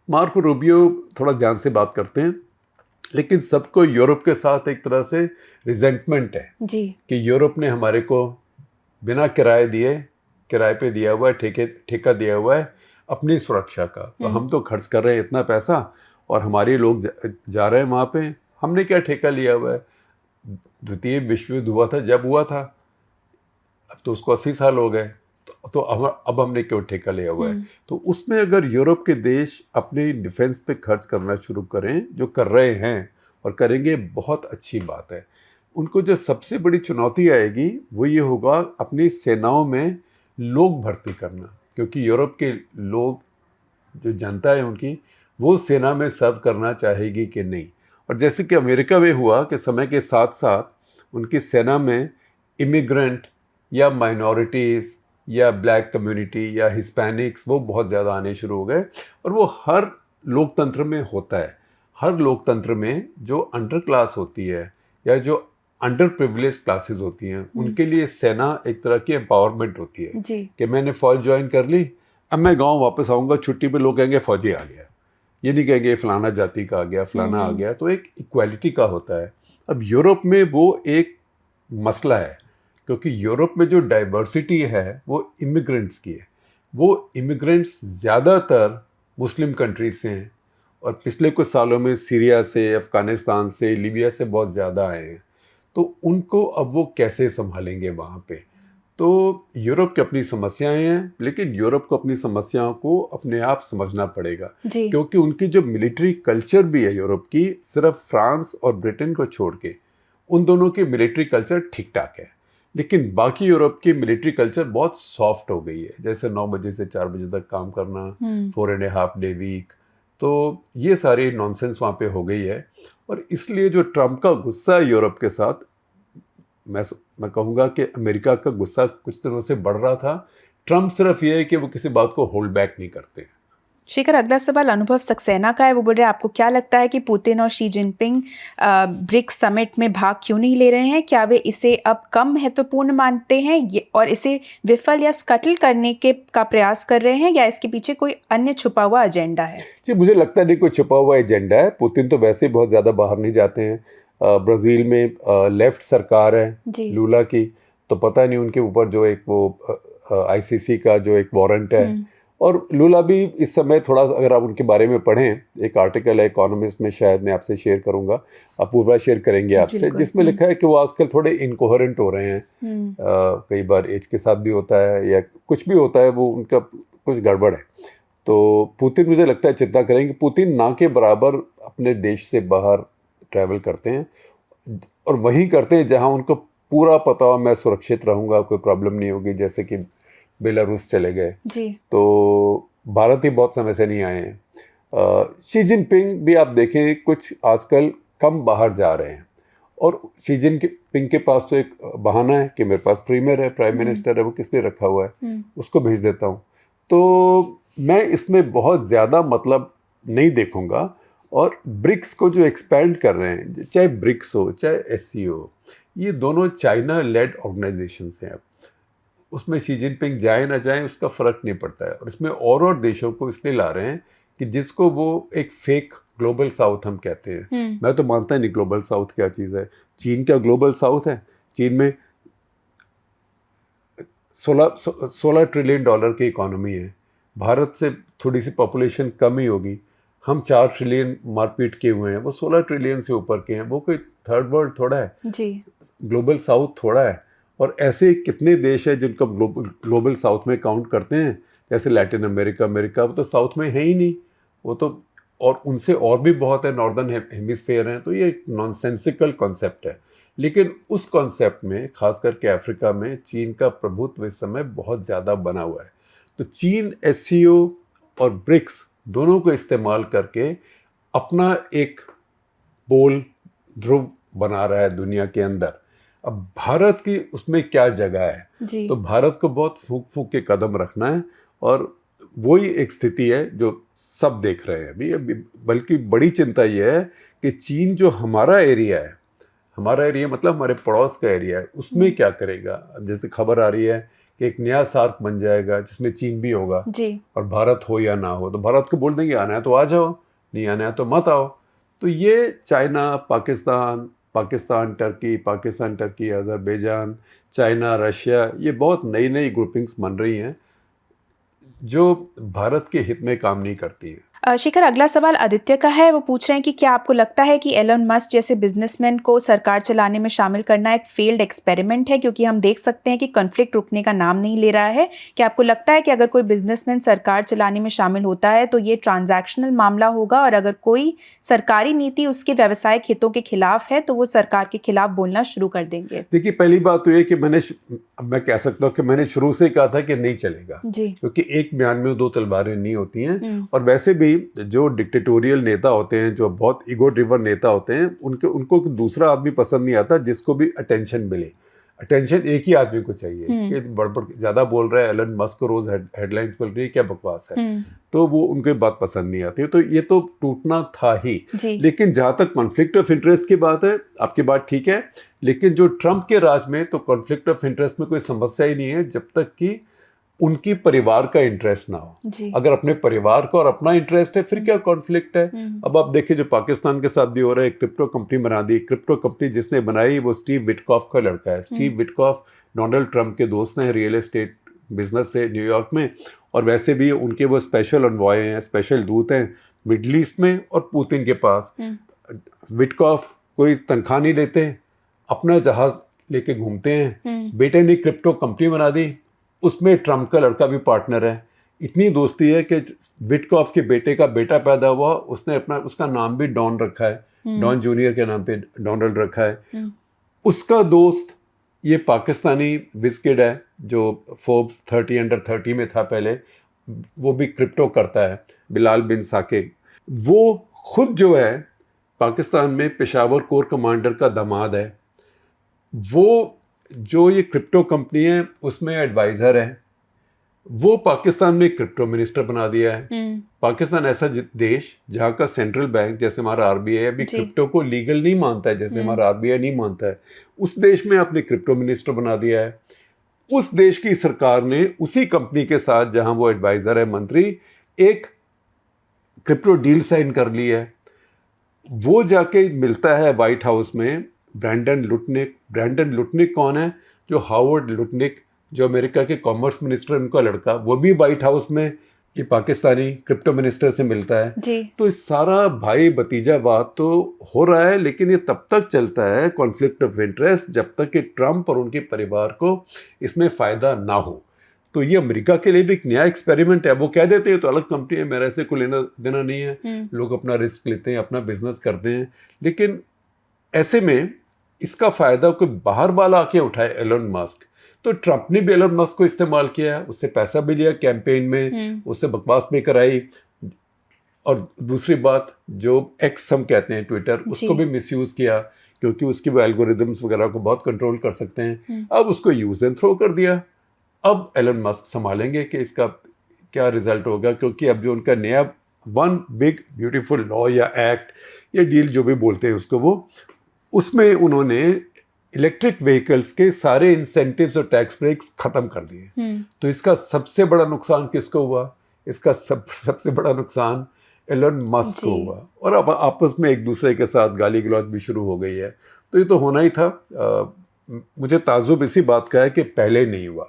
मार्को रूबियो थोड़ा ध्यान से बात करते हैं, लेकिन सबको यूरोप के साथ एक तरह से रिजेंटमेंट है जी, कि यूरोप ने हमारे को बिना किराए पे दिया हुआ है, ठेका दिया हुआ है अपनी सुरक्षा का। तो हम तो खर्च कर रहे हैं इतना पैसा और हमारे लोग जा रहे हैं वहाँ पे, हमने क्या ठेका लिया हुआ है। द्वितीय विश्व युद्ध हुआ था जब हुआ था, अब तो उसको 80 साल हो गए, तो अब हमने क्यों ठेका लिया हुआ है। तो उसमें अगर यूरोप के देश अपने डिफेंस पे खर्च करना शुरू करें, जो कर रहे हैं और करेंगे, बहुत अच्छी बात है। उनको जो सबसे बड़ी चुनौती आएगी वो ये होगा अपनी सेनाओं में लोग भर्ती करना, क्योंकि यूरोप के लोग, जो जनता है उनकी, वो सेना में सर्व करना चाहेगी कि नहीं। और जैसे कि अमेरिका में हुआ कि समय के साथ साथ उनकी सेना में इमिग्रेंट या माइनॉरिटीज़ या ब्लैक कम्युनिटी या हिस्पैनिक्स, वो बहुत ज़्यादा आने शुरू हो गए। और वो हर लोकतंत्र में होता है। हर लोकतंत्र में जो अंडर क्लास होती है या जो अंडर प्रिविलेज क्लासेस होती हैं, उनके लिए सेना एक तरह की एम्पावरमेंट होती है कि मैंने फ़ौज ज्वाइन कर ली, अब मैं गांव वापस आऊँगा छुट्टी पे, लोग कहेंगे फ़ौजी आ गया, ये नहीं कहेंगे फलाना जाति का आ गया, फलाना आ गया। तो एक इक्वालिटी का होता है। अब यूरोप में वो एक मसला है, क्योंकि यूरोप में जो डाइवर्सिटी है वो इमिग्रेंट्स की है। वो इमिग्रेंट्स ज़्यादातर मुस्लिम कंट्रीज से हैं और पिछले कुछ सालों में सीरिया से, अफ़गानिस्तान से, लीबिया से बहुत ज़्यादा आए हैं। तो उनको अब वो कैसे संभालेंगे वहाँ पे। तो यूरोप की अपनी समस्याएं हैं, लेकिन यूरोप को अपनी समस्याओं को अपने आप समझना पड़ेगा, क्योंकि उनकी जो मिलिट्री कल्चर भी है यूरोप की, सिर्फ फ्रांस और ब्रिटेन को छोड़ के उन दोनों की मिलिट्री कल्चर ठीक ठाक है। लेकिन बाकी यूरोप की मिलिट्री कल्चर बहुत सॉफ्ट हो गई है, जैसे 9 बजे से 4 बजे तक काम करना, 4.5 डे वीक। तो ये सारी नॉनसेंस वहाँ पे हो गई है। और इसलिए जो ट्रंप का गुस्सा है यूरोप के साथ, मैं कहूँगा कि अमेरिका का गुस्सा कुछ दिनों से बढ़ रहा था। ट्रंप सिर्फ ये है कि वो किसी बात को होल्ड बैक नहीं करते। शेखर, अगला सवाल अनुभव सक्सेना का है। वो बोल रहे हैं आपको क्या लगता है कि पुतिन और शी जिनपिंग ब्रिक्स समिट में भाग क्यों नहीं ले रहे हैं? क्या वे इसे अब कम महत्वपूर्ण मानते हैं और इसे विफल या स्कटल करने का प्रयास कर रहे हैं, या इसके पीछे कोई अन्य छुपा हुआ एजेंडा है? जी, मुझे लगता नहीं कोई छुपा हुआ एजेंडा है। पुतिन तो वैसे ही बहुत ज़्यादा बाहर नहीं जाते हैं। ब्राज़ील में लेफ्ट सरकार है जी। लूला की, तो पता नहीं उनके ऊपर जो एक वो आईसीसी का जो एक वारंट है, और लूला भी इस समय थोड़ा, अगर आप उनके बारे में पढ़ें, एक आर्टिकल है इकोनॉमिस्ट में, शायद मैं आपसे शेयर करूंगा, अपूर्वा शेयर करेंगे आपसे, जिसमें लिखा है कि वो आजकल थोड़े इनकोहेरेंट हो रहे हैं। कई बार एज के साथ भी होता है या कुछ भी होता है, वो उनका कुछ गड़बड़ है। तो पुतिन, मुझे लगता है चिंता करेंगे, पुतिन ना के बराबर अपने देश से बाहर ट्रैवल करते हैं, और वहीं करते हैं जहां उनको पूरा पता हो मैं सुरक्षित रहूंगा, कोई प्रॉब्लम नहीं होगी, जैसे कि बेलारूस चले गए जी। तो भारत ही बहुत समय से नहीं आए हैं। शी जिनपिंग भी आप देखें कुछ आजकल कम बाहर जा रहे हैं, और शी जिनपिंग के पास तो एक बहाना है कि मेरे पास प्रीमियर है, प्राइम मिनिस्टर है, वो किस लिए रखा हुआ है, उसको भेज देता हूँ। तो मैं इसमें बहुत ज़्यादा मतलब नहीं देखूंगा। और ब्रिक्स को जो एक्सपैंड कर रहे हैं, चाहे ब्रिक्स हो चाहे SCO, ये दोनों चाइना लेड ऑर्गेनाइजेशंस हैं। अब उसमें शी जिनपिंग जाए ना जाए उसका फ़र्क नहीं पड़ता है, और इसमें और देशों को इसलिए ला रहे हैं कि जिसको वो एक फेक ग्लोबल साउथ हम कहते हैं। मैं तो मानता ही नहीं ग्लोबल साउथ क्या चीज़ है। चीन क्या ग्लोबल साउथ है? चीन में 16 ट्रिलियन डॉलर की इकोनॉमी है, भारत से थोड़ी सी पॉपुलेशन कम ही होगी, हम 4 ट्रिलियन मारपीट किए हुए हैं, वो 16 ट्रिलियन से ऊपर के हैं, वो कोई थर्ड वर्ल्ड थोड़ा है जी, ग्लोबल साउथ थोड़ा है। और ऐसे कितने देश हैं जिनको ग्लोबल साउथ में काउंट करते हैं, जैसे लैटिन अमेरिका, वो तो साउथ में है ही नहीं, वो तो, और उनसे और भी बहुत है, नॉर्दर्न हेमिस्फीयर हैं। तो ये एक नॉनसेंसिकल कॉन्सेप्ट है, लेकिन उस कॉन्सेप्ट में खास करके अफ्रीका में चीन का प्रभुत्व इस समय बहुत ज़्यादा बना हुआ है। तो चीन SCO और ब्रिक्स दोनों को इस्तेमाल करके अपना एक बोल ध्रुव बना रहा है दुनिया के अंदर। अब भारत की उसमें क्या जगह है जी। तो भारत को बहुत फूंक के कदम रखना है, और वही एक स्थिति है जो सब देख रहे हैं अभी। बल्कि बड़ी चिंता ये है कि चीन जो हमारा एरिया है, हमारा एरिया मतलब हमारे पड़ोस का एरिया है, उसमें क्या करेगा। जैसे खबर आ रही है कि एक नया सार्क बन जाएगा जिसमें चीन भी होगा जी। और भारत हो या ना हो, तो भारत को बोल देंगे आना है तो आ जाओ, नहीं आना है तो मत आओ। तो ये China, Pakistan Turkey, Azerbaijan, China, Russia, ये बहुत नई ग्रुपिंग्स बन रही हैं जो भारत के हित में काम नहीं करती हैं। शिखर, अगला सवाल आदित्य का है। वो पूछ रहे हैं कि क्या आपको लगता है कि एलन मस्क जैसे बिजनेसमैन को सरकार चलाने में शामिल करना एक फेल्ड एक्सपेरिमेंट है, क्योंकि हम देख सकते हैं कि कॉन्फ्लिक्ट रुकने का नाम नहीं ले रहा है। क्या आपको लगता है कि अगर कोई बिजनेसमैन सरकार चलाने में शामिल होता है तो ये ट्रांजैक्शनल मामला होगा, और अगर कोई सरकारी नीति उसके व्यावसायिक हितों के खिलाफ है तो वो सरकार के खिलाफ बोलना शुरू कर देंगे? देखिए, पहली बात तो ये कि मैं कह सकता हूँ कि मैंने शुरू से कहा था कि नहीं चलेगा जी, क्योंकि एक म्यान में 2 तलवारें नहीं होती हैं। और वैसे भी जो डिक्टेटोरियल नेता होते हैं, जो बहुत ईगो ड्रिवन नेता होते हैं, उनको दूसरा आदमी पसंद नहीं आता जिसको भी अटेंशन मिले। अटेंशन एक ही आदमी को चाहिए कि बड़ ज्यादा बोल रहा है एलन मस्क को, रोज हेडलाइंस मिल रही है, क्या बकवास है, तो वो उनको बात पसंद नहीं आती। तो ये तो टूटना था ही। लेकिन जहां तक कॉन्फ्लिक्ट ऑफ इंटरेस्ट की बात है, आपकी बात ठीक है, लेकिन जो ट्रंप के राज में तो कॉन्फ्लिक्ट ऑफ इंटरेस्ट में कोई समस्या ही नहीं है जब तक कि उनकी परिवार का इंटरेस्ट ना हो। अगर अपने परिवार का और अपना इंटरेस्ट है फिर क्या कॉन्फ्लिक्ट है। अब आप देखिए जो पाकिस्तान के साथ भी हो रहा है, क्रिप्टो कंपनी बना दी। क्रिप्टो कंपनी जिसने बनाई वो स्टीव विटकॉफ का लड़का है। स्टीव विटकॉफ डोनाल्ड ट्रंप के दोस्त हैं, रियल एस्टेट बिजनेस से न्यूयॉर्क में, और वैसे भी उनके वो स्पेशल एनवॉय हैं, स्पेशल दूत हैं मिडल ईस्ट में और पुतिन के पास। विटकॉफ कोई तनख्वाह नहीं लेते, अपना जहाज लेके घूमते हैं। बेटे ने क्रिप्टो कंपनी बना दी, उसमें ट्रंप का लड़का भी पार्टनर है। इतनी दोस्ती है कि विटकॉफ के बेटे का बेटा पैदा हुआ, उसने उसका नाम भी डॉन रखा है, डॉन जूनियर के नाम पे डोनाल्ड रखा है। उसका दोस्त ये पाकिस्तानी विज़किड है जो फोर्ब्स 30 अंडर 30 में था पहले, वो भी क्रिप्टो करता है, बिलाल बिन साकिब। वो खुद जो है पाकिस्तान में पेशावर कोर कमांडर का दामाद है। वो जो ये क्रिप्टो कंपनी है उसमें एडवाइज़र है। वो पाकिस्तान में क्रिप्टो मिनिस्टर बना दिया है। पाकिस्तान ऐसा देश जहाँ का सेंट्रल बैंक जैसे हमारा RBI अभी क्रिप्टो को लीगल नहीं मानता है, जैसे हमारा RBI नहीं मानता है, उस देश में आपने क्रिप्टो मिनिस्टर बना दिया है। उस देश की सरकार ने उसी कंपनी के साथ जहाँ वो एडवाइज़र है, मंत्री, एक क्रिप्टो डील साइन कर ली है। वो जाके मिलता है वाइट हाउस में ब्रैंडन लुटनिक। ब्रैंडन लुटनिक कौन है? जो हावर्ड लुटनिक, जो अमेरिका के कॉमर्स मिनिस्टर, उनका लड़का, वो भी वाइट हाउस में ये पाकिस्तानी क्रिप्टो मिनिस्टर से मिलता है जी। तो इस सारा भाई भतीजा बात तो हो रहा है, लेकिन ये तब तक चलता है कॉन्फ्लिक्ट ऑफ इंटरेस्ट जब तक कि ट्रंप और उनके परिवार को इसमें फ़ायदा ना हो। तो ये अमेरिका के लिए भी एक नया एक्सपेरिमेंट है। वो कह देते हैं तो अलग कंपनी है, मेरा ऐसे कोई लेना देना नहीं है, लोग अपना रिस्क लेते हैं, अपना बिजनेस करते हैं। लेकिन ऐसे में इसका फ़ायदा कोई बाहर वाला आके उठाए, एलन मस्क। तो ट्रंप ने भी एलन मस्क को इस्तेमाल किया, उससे पैसा भी लिया कैंपेन में, उससे बकवास भी कराई। और दूसरी बात, जो एक्स हम कहते हैं ट्विटर, उसको भी मिसयूज़ किया क्योंकि उसकी वो एल्गोरिदम्स वगैरह को बहुत कंट्रोल कर सकते हैं। अब उसको यूज एंड थ्रो कर दिया। अब एलन मस्क संभालेंगे कि इसका क्या रिजल्ट होगा, क्योंकि अब जो उनका नया वन बिग ब्यूटीफुल लॉ या एक्ट या डील जो भी बोलते हैं उसको, वो उसमें उन्होंने इलेक्ट्रिक व्हीकल्स के सारे इंसेंटिव्स और टैक्स ब्रेक्स खत्म कर दिए। तो इसका सबसे बड़ा नुकसान किसको हुआ? इसका सबसे बड़ा नुकसान एलन मस्क को हुआ। और अब आपस में एक दूसरे के साथ गाली गलौज भी शुरू हो गई है। तो ये तो होना ही था। मुझे ताजुब इसी बात का है कि पहले नहीं हुआ।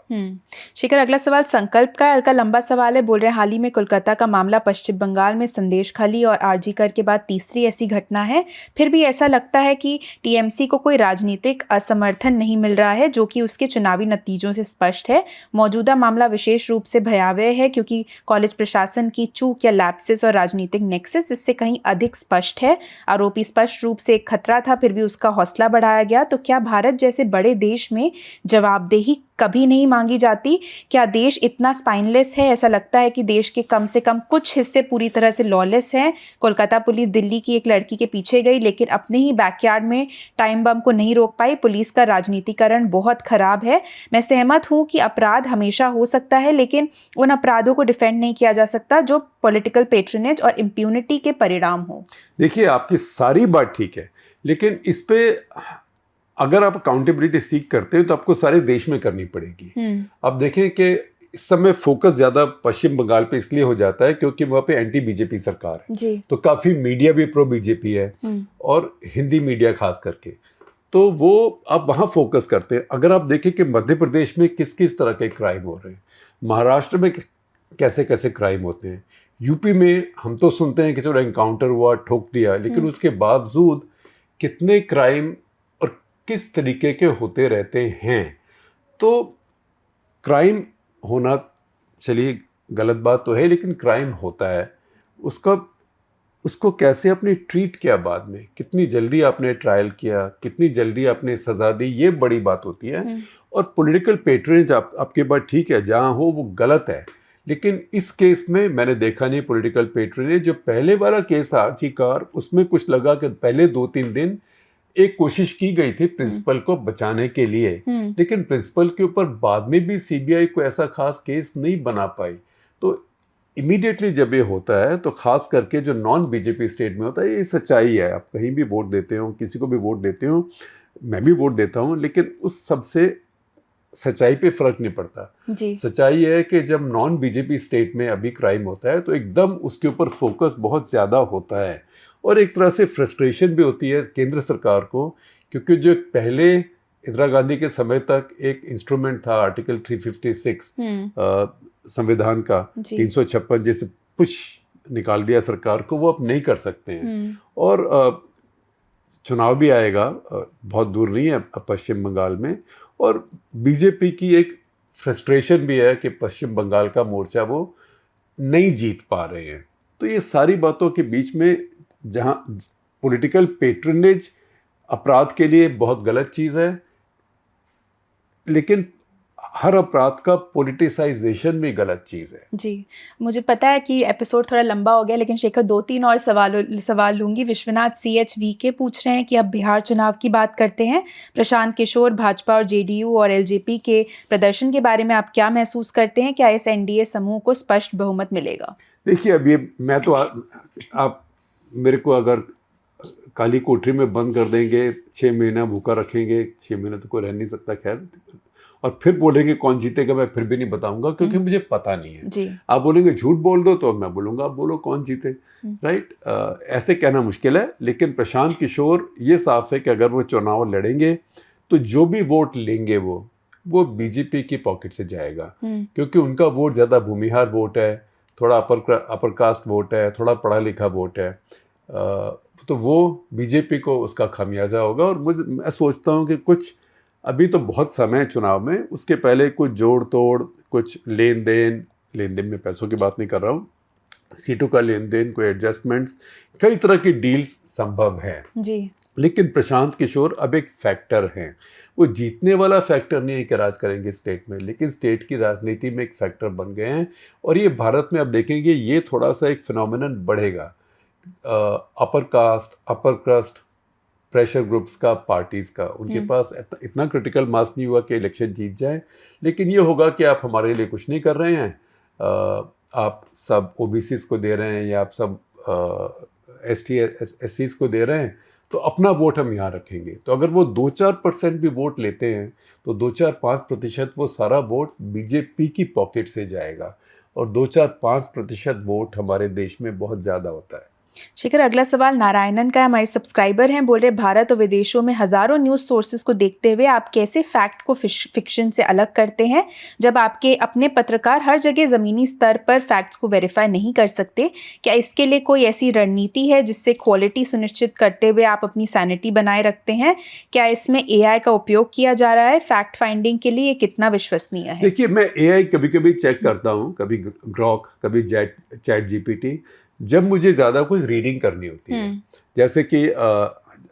शेखर, अगला सवाल संकल्प का है। हल्का लंबा सवाल है। बोल रहे हैं, हाल ही में कोलकाता का मामला पश्चिम बंगाल में संदेशखाली और आरजी कर के बाद तीसरी ऐसी घटना है। फिर भी ऐसा लगता है कि टीएमसी को कोई राजनीतिक असमर्थन नहीं मिल रहा है, जो कि उसके चुनावी नतीजों से स्पष्ट है। मौजूदा मामला विशेष रूप से भयावह है क्योंकि कॉलेज प्रशासन की चूक या लैप्सेस और राजनीतिक नेक्सस इससे कहीं अधिक स्पष्ट है। आरोपी स्पष्ट रूप से एक खतरा था, फिर भी उसका हौसला बढ़ाया गया। तो क्या भारत जैसे बड़े देश में जवाबदेही कभी नहीं मांगी जाती? क्या देश इतना स्पाइनलेस है? ऐसा लगता है कि देश के कम से कम कुछ हिस्से पूरी तरह से लॉलेस हैं। कोलकाता पुलिस दिल्ली की एक लड़की के पीछे गई, लेकिन अपने ही बैकयार्ड में टाइम बम को नहीं रोक पाई। पुलिस का राजनीतिकरण बहुत खराब है। मैं सहमत हूँ कि अपराध हमेशा हो सकता है, लेकिन उन अपराधों को डिफेंड नहीं किया जा सकता जो पॉलिटिकल पेट्रोनेज और इम्प्यूनिटी के परिणाम हो। देखिए, आपकी सारी बात ठीक है, लेकिन इस पे अगर आप अकाउंटेबिलिटी सीख करते हैं तो आपको सारे देश में करनी पड़ेगी। अब देखें कि इस समय फोकस ज़्यादा पश्चिम बंगाल पे इसलिए हो जाता है क्योंकि वहाँ पे एंटी बीजेपी सरकार है जी। तो काफ़ी मीडिया भी प्रो बीजेपी है और हिंदी मीडिया खास करके, तो वो आप वहाँ फोकस करते हैं। अगर आप देखें कि मध्य प्रदेश में किस किस तरह के क्राइम हो रहे हैं, महाराष्ट्र में कैसे कैसे क्राइम होते हैं, यूपी में हम तो सुनते हैं कि चलो एनकाउंटर हुआ, ठोक दिया, लेकिन उसके बावजूद कितने क्राइम किस तरीके के होते रहते हैं। तो क्राइम होना, चलिए गलत बात तो है, लेकिन क्राइम होता है, उसको कैसे आपने ट्रीट किया, बाद में कितनी जल्दी आपने ट्रायल किया, कितनी जल्दी आपने सज़ा दी, ये बड़ी बात होती है। और पॉलिटिकल पेट्रोनेज आपके बात ठीक है, जहाँ हो वो गलत है, लेकिन इस केस में मैंने देखा नहीं पॉलिटिकल पेट्रोनेज। जो पहले वाला केस आरजी कार, उसमें कुछ लगा कि पहले 2-3 दिन एक कोशिश की गई थी प्रिंसिपल को बचाने के लिए, लेकिन प्रिंसिपल के ऊपर बाद में भी सीबीआई को ऐसा खास केस नहीं बना पाई। तो इमीडिएटली जब ये होता है, तो खास करके जो नॉन बीजेपी स्टेट में होता है, ये सच्चाई है। आप कहीं भी वोट देते हो, किसी को भी वोट देते हो, मैं भी वोट देता हूँ, लेकिन उस सबसे सच्चाई पे फर्क नहीं पड़ता जी। सच्चाई है कि जब नॉन बीजेपी स्टेट में अभी क्राइम होता है तो एकदम उसके ऊपर फोकस बहुत ज़्यादा होता है, और एक तरह से फ्रस्ट्रेशन भी होती है केंद्र सरकार को, क्योंकि जो पहले इंदिरा गांधी के समय तक एक इंस्ट्रूमेंट था आर्टिकल 356 संविधान का, 356, जैसे पुश निकाल दिया सरकार को, वो अब नहीं कर सकते हैं। और चुनाव भी आएगा, बहुत दूर नहीं है पश्चिम बंगाल में, और बीजेपी की एक फ्रस्ट्रेशन भी है कि पश्चिम बंगाल का मोर्चा वो नहीं जीत पा रहे हैं। तो ये सारी बातों के बीच में, जहाँ पॉलिटिकल पेट्रोनेज अपराध के लिए बहुत गलत चीज़ है, लेकिन हर अपराध का पॉलिटिसाइजेशन भी गलत चीज़ है जी। मुझे पता है कि एपिसोड थोड़ा लंबा हो गया, लेकिन शेखर 2-3 और सवाल लूँगी। विश्वनाथ CHV के पूछ रहे हैं कि अब बिहार चुनाव की बात करते हैं। प्रशांत किशोर, भाजपा और JDU और LJP के प्रदर्शन के बारे में आप क्या महसूस करते हैं? क्या इस NDA समूह को स्पष्ट बहुमत मिलेगा? देखिए, अब ये मैं तो आप मेरे को अगर काली कोठरी में बंद कर देंगे, 6 महीना भूखा रखेंगे, 6 महीने तो कोई रह नहीं सकता, खैर, और फिर बोलेंगे कौन जीतेगा, मैं फिर भी नहीं बताऊंगा क्योंकि मुझे पता नहीं है। जी आप बोलेंगे झूठ बोल दो तो मैं बोलूंगा आप बोलो कौन जीते, राइट। ऐसे कहना मुश्किल है, लेकिन प्रशांत किशोर ये साफ है कि अगर वो चुनाव लड़ेंगे तो जो भी वोट लेंगे वो बीजेपी की पॉकेट से जाएगा, क्योंकि उनका वोट ज़्यादा भूमिहार वोट है, थोड़ा अपर कास्ट वोट है, थोड़ा पढ़ा लिखा वोट है, तो वो बीजेपी को उसका खामियाजा होगा। और मैं सोचता हूँ कि कुछ अभी तो बहुत समय है चुनाव में, उसके पहले कुछ जोड़ तोड़, कुछ लेन देन में पैसों की बात नहीं कर रहा हूँ, सीटों का लेन देन, कोई एडजस्टमेंट्स, कई तरह की डील्स संभव है जी। लेकिन प्रशांत किशोर अब एक फैक्टर हैं। वो जीतने वाला फैक्टर नहीं है कि राज करेंगे स्टेट में, लेकिन स्टेट की राजनीति में एक फैक्टर बन गए हैं। और ये भारत में अब देखेंगे ये थोड़ा सा एक फिनोमिनन बढ़ेगा, अपर कास्ट, अपर क्रस्ट, प्रेशर ग्रुप्स का, पार्टीज़ का, उनके पास इतना क्रिटिकल मास नहीं हुआ कि इलेक्शन जीत जाए, लेकिन ये होगा कि आप हमारे लिए कुछ नहीं कर रहे हैं, आप सब ओबीसीज को दे रहे हैं या आप सब ST SCs को दे रहे हैं, तो अपना वोट हम यहाँ रखेंगे। तो अगर वो 2-4% भी वोट लेते हैं तो 2-4-5% वो सारा वोट बीजेपी की पॉकेट से जाएगा, और 2-4-5% वोट हमारे देश में बहुत ज़्यादा होता है। शेखर, अगला सवाल नारायणन का है, हमारे सब्सक्राइबर हैं, बोल रहे भारत और विदेशों में हज़ारों न्यूज़ सोर्सेज को देखते हुए आप कैसे फैक्ट को फिक्शन से अलग करते हैं, जब आपके अपने पत्रकार हर जगह ज़मीनी स्तर पर फैक्ट्स को वेरीफाई नहीं कर सकते? क्या इसके लिए कोई ऐसी रणनीति है जिससे क्वालिटी सुनिश्चित करते हुए आप अपनी सैनिटी बनाए रखते हैं? क्या इसमें AI का उपयोग किया जा रहा है फैक्ट फाइंडिंग के लिए? कितना विश्वसनीय है? देखिए, मैं AI कभी कभी चेक करता हूँ, कभी ग्रॉक, कभी चैट GPT, जब मुझे ज़्यादा कुछ रीडिंग करनी होती है।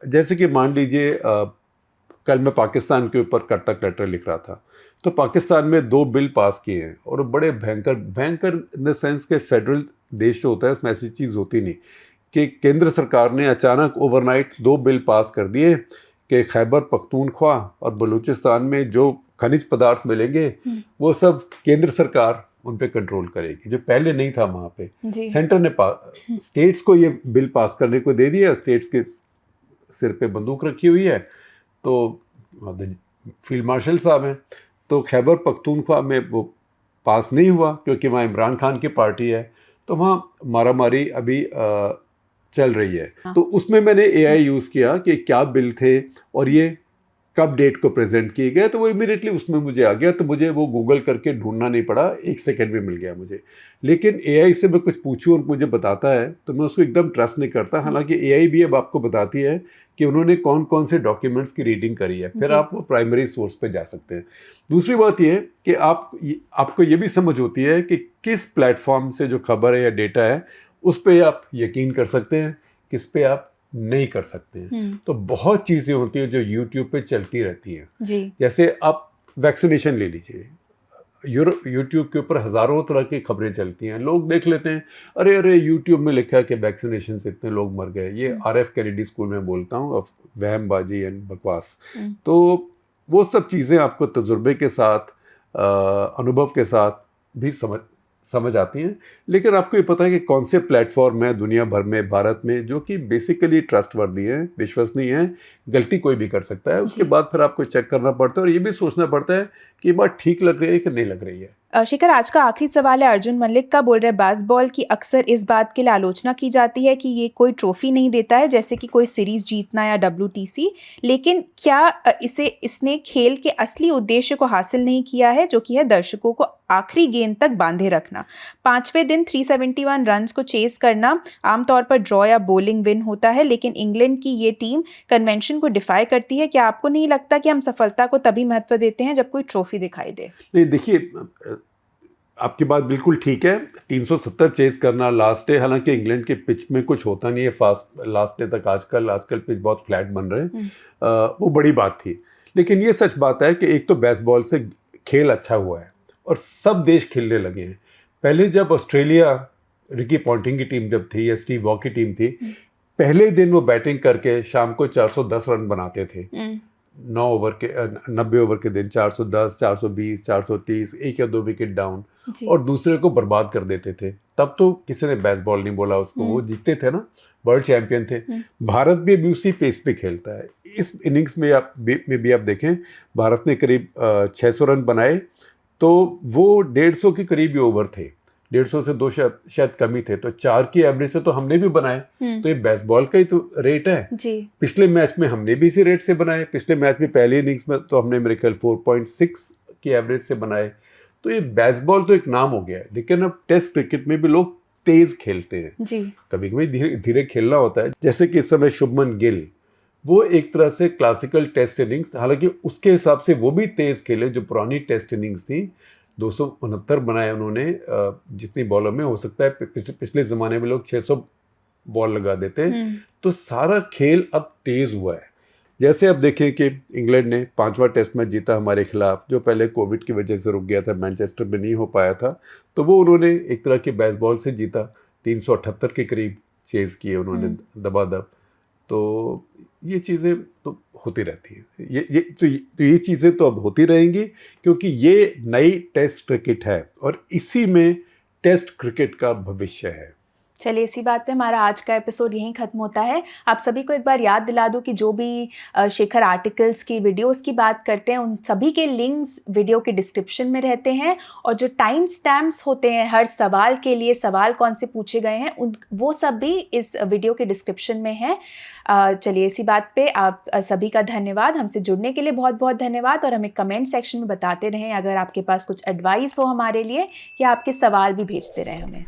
जैसे कि मान लीजिए कल मैं पाकिस्तान के ऊपर कटक लेटर लिख रहा था, तो पाकिस्तान में 2 बिल पास किए हैं और बड़े भयंकर इन द सेंस के फेडरल देश जो होता है उसमें ऐसी चीज़ होती नहीं कि केंद्र सरकार ने अचानक ओवरनाइट 2 बिल पास कर दिए कि खैबर पख्तूनख्वा और बलूचिस्तान में जो खनिज पदार्थ मिलेंगे वो सब केंद्र सरकार उन पे कंट्रोल करेगी, जो पहले नहीं था वहाँ पे। सेंटर ने स्टेट्स को ये बिल पास करने को दे दिया, स्टेट्स के सिर पे बंदूक रखी हुई है, तो फील्ड मार्शल साहब हैं, तो खैबर पख्तूनख्वा में वो पास नहीं हुआ क्योंकि वहाँ इमरान खान की पार्टी है, तो वहाँ मारामारी अभी चल रही है। तो उसमें मैंने AI यूज़ किया कि क्या बिल थे और ये कब डेट को प्रेजेंट किए गए, तो वो इमीडिएटली उसमें मुझे आ गया, तो मुझे वो गूगल करके ढूंढना नहीं पड़ा, 1 सेकंड में मिल गया मुझे। लेकिन AI से मैं कुछ पूछूं और मुझे बताता है तो मैं उसको एकदम ट्रस्ट नहीं करता। हालांकि AI भी अब आपको बताती है कि उन्होंने कौन कौन से डॉक्यूमेंट्स की रीडिंग करी है, फिर आप वो प्राइमरी सोर्स पे जा सकते हैं। दूसरी बात ये कि आपको ये भी समझ होती है कि किस प्लेटफॉर्म से जो खबर है या डेटा है उस पर आप यकीन कर सकते हैं, किस पे आप नहीं कर सकते हैं। तो बहुत चीज़ें होती हैं जो YouTube पे चलती रहती हैं जी। जैसे आप वैक्सीनेशन ले लीजिए, YouTube के ऊपर हज़ारों तरह की खबरें चलती हैं, लोग देख लेते हैं, अरे YouTube में लिखा है कि वैक्सीनेशन से इतने लोग मर गए। ये RF कैनेडी स्कूल में बोलता हूँ, वहमबाजी एंड बकवास। तो वो सब चीज़ें आपको तजुर्बे के साथ, अनुभव के साथ भी समझ आती हैं। लेकिन आपको ये पता है कि कौन से प्लेटफॉर्म है दुनिया भर में, भारत में, जो कि बेसिकली ट्रस्टवर्दी हैं, विश्वसनीय हैं, गलती कोई भी कर सकता है। उसके बाद फिर आपको चेक करना पड़ता है और ये भी सोचना पड़ता है कि ये बात ठीक लग रही है कि नहीं लग रही है। शेखर, आज का आखिरी सवाल है अर्जुन मलिक का, बोल रहे बास्केटबॉल की अक्सर इस बात के लिए आलोचना की जाती है कि ये कोई ट्रॉफी नहीं देता है, जैसे कि कोई सीरीज जीतना या WTC, लेकिन क्या इसने खेल के असली उद्देश्य को हासिल नहीं किया है, जो कि है दर्शकों को आखिरी गेंद तक बांधे रखना? 5वें दिन 371 रन्स को चेस करना आमतौर पर ड्रॉ या बॉलिंग विन होता है, लेकिन इंग्लैंड की ये टीम कन्वेंशन को डिफाई करती है। क्या आपको नहीं लगता कि हम सफलता को तभी महत्व देते हैं जब कोई ट्रॉफी दिखाई दे? नहीं, देखिए, आपकी बात बिल्कुल ठीक है। 370 चेस करना लास्ट डे, हालांकि इंग्लैंड के पिच में कुछ होता नहीं है फास्ट लास्ट डे तक, आजकल पिच बहुत फ्लैट बन रहे हैं, वो बड़ी बात थी। लेकिन ये सच बात है कि एक तो बेसबॉल से खेल अच्छा हुआ है और सब देश खेलने लगे हैं। पहले जब ऑस्ट्रेलिया, रिकी पॉन्टिंग की टीम जब थी या स्टीव वॉ की टीम थी, पहले दिन वो बैटिंग करके शाम को 410 रन बनाते थे, 9 ओवर के 90 ओवर के दिन 410, 420, 430, 1 या 2 विकेट डाउन और दूसरे को बर्बाद कर देते थे। तब तो किसी ने बेसबॉल नहीं बोला उसको, वो जीतते थे ना, वर्ल्ड चैंपियन थे। भारत भी अभी उसी पेस पे खेलता है। इस इनिंग्स में भी आप देखें, भारत ने करीब 600 रन बनाए, तो वो 150 के करीब ही ओवर थे, 150 से 2 शायद कम ही थे, तो 4 की एवरेज से तो हमने भी बनाए। तो ये बेसबॉल का ही तो रेट है जी। पिछले मैच में हमने भी इसी रेट से बनाए। पिछले मैच में पहले इनिंग्स में तो हमने मेरे ख्याल 4.6 की एवरेज से बनाए। तो ये बेसबॉल तो एक नाम हो गया है, लेकिन अब टेस्ट क्रिकेट में भी लोग तेज खेलते हैं जी। कभी कभी धीरे धीरे खेलना होता है। जैसे कि इस समय शुभमन गिल, वो एक तरह से क्लासिकल टेस्ट इनिंग्स, हालांकि उसके हिसाब से वो भी तेज खेले जो पुरानी टेस्ट इनिंग्स थी। 269 बनाए उन्होंने जितनी बॉलों में, हो सकता है पिछले ज़माने में लोग 600 बॉल लगा देते। तो सारा खेल अब तेज़ हुआ है। जैसे अब देखें कि इंग्लैंड ने 5वां टेस्ट मैच जीता हमारे खिलाफ, जो पहले कोविड की वजह से रुक गया था, मैनचेस्टर में नहीं हो पाया था, तो वो उन्होंने एक तरह के बेसबॉल से जीता। 378 के करीब चेज़ किए उन्होंने दबादब। तो ये चीज़ें तो होती रहती हैं, ये चीज़ें तो अब होती रहेंगी, क्योंकि ये नई टेस्ट क्रिकेट है और इसी में टेस्ट क्रिकेट का भविष्य है। चलिए, इसी बात पे हमारा आज का एपिसोड यहीं ख़त्म होता है। आप सभी को एक बार याद दिला दूं कि जो भी शेखर आर्टिकल्स की, वीडियोस की बात करते हैं, उन सभी के लिंक्स वीडियो के डिस्क्रिप्शन में रहते हैं, और जो टाइम स्टैम्प्स होते हैं हर सवाल के लिए, सवाल कौन से पूछे गए हैं, वो सब भी इस वीडियो के डिस्क्रिप्शन में है। चलिए, इसी बात पे आप सभी का धन्यवाद, हमसे जुड़ने के लिए बहुत बहुत धन्यवाद, और हमें कमेंट सेक्शन में बताते रहें अगर आपके पास कुछ एडवाइस हो हमारे लिए, या आपके सवाल भी भेजते रहें हमें।